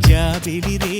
జాబిలి రే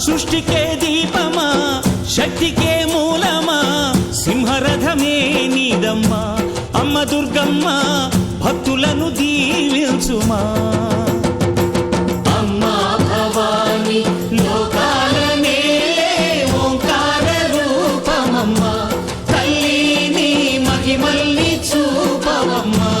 సృష్టికే దీపమా శక్తికే మూలమా సింహరథమే నీదమ్మా అమ్మ దుర్గమ్మ భక్తులను దీవించుమా అమ్మా భవాని లోకాల నేలే ఓంకార రూపమమ్మా తల్లిని మహిమల్ని చూపవమ్మా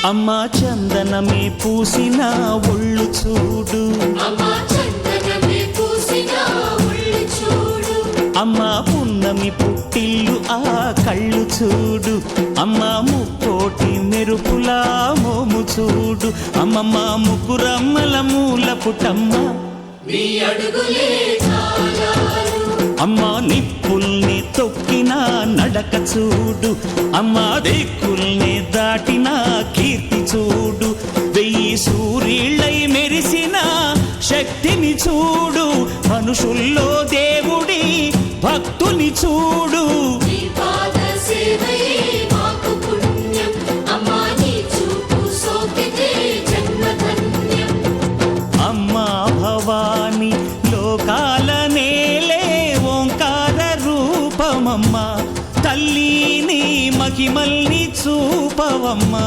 అమ్మా చందనమే పూసిన ఒళ్ళు చూడు అమ్మా పున్నమి పుట్టిల్లు ఆ కళ్ళు చూడు అమ్మా ముక్కోటి మెరుపులా మోము చూడు అమ్మమ్మ ముగ్గురమ్మల మూల పుట్టమ్మ అమ్మా నిప్పుల్ని తొక్కిన నడక చూడు అమ్మా దిక్కుల్ని దాటిన కీర్తి చూడు వెయ్యి సూర్యుళ్ళై మెరిసిన శక్తిని చూడు మనుషుల్లో దేవుడి భక్తుని చూడు అమ్మా భవాని లోకాల నేలే ఓంకార రూపమమ్మా తల్లిని మహిమల్ని చూపవమ్మా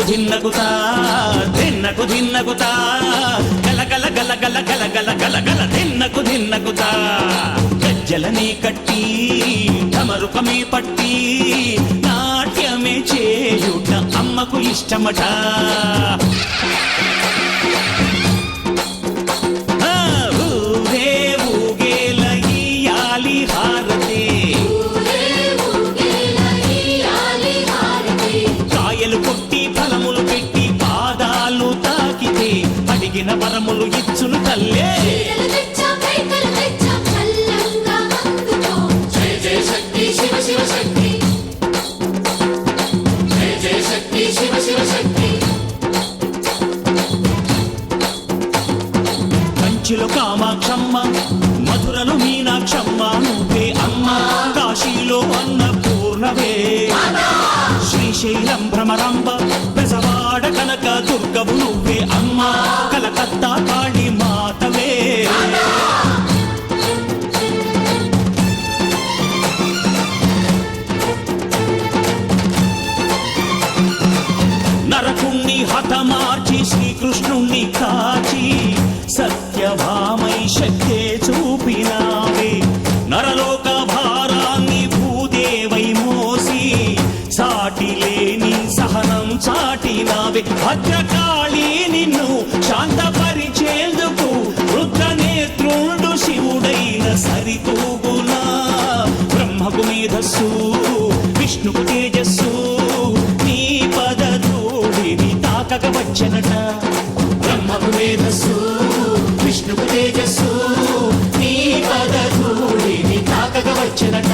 ధిన్నగుతా ధిన్నకు ధిన్నగుతా గల గల గల గల గల గల గల గల ధిన్నగుతా గజ్జలనే కట్టి ఢమరుకమే పట్టి నాట్యమే చేయుట అమ్మకు ఇష్టమట ఊరే ఊగేల ఇయ్యాలి హారతి కాయలు కొట్టి ఫలములు పెట్టి పాదాలు తాకితే అడిగిన వరములు ఇచ్చును తల్లే కంచిలో కామాక్షమ్మ మధురలో మీనాక్షమ్మ నువ్వే అమ్మ కాశీలో అన్నపూర్ణవే శ్రీశైలం భ్రమరాంబ బెజవాడ కనక దుర్గవు నువ్వే అమ్మ కలకత్తా కాళీ మాతవే నరకుణ్ణి హతమార్చి శ్రీకృష్ణుణ్ణి కాచి సత్యభామై శక్తే చూపినావే నరలోక భారాన్ని భూదేవై మోసి సాటి లేని సహనం చాటినావే భద్రకాళి నిన్ను శాంతపరిచేందుకు రుద్రనేత్రుండు శివుడైన సరితూగునా బ్రహ్మకు మేధస్సు విష్ణుకు తేజస్సు నీ పదధూళిని తాకక వచ్చనట బ్రహ్మకు మేధస్సు విష్ణుకు తేజస్సు నీ పదధూళిని తాకక వచ్చనట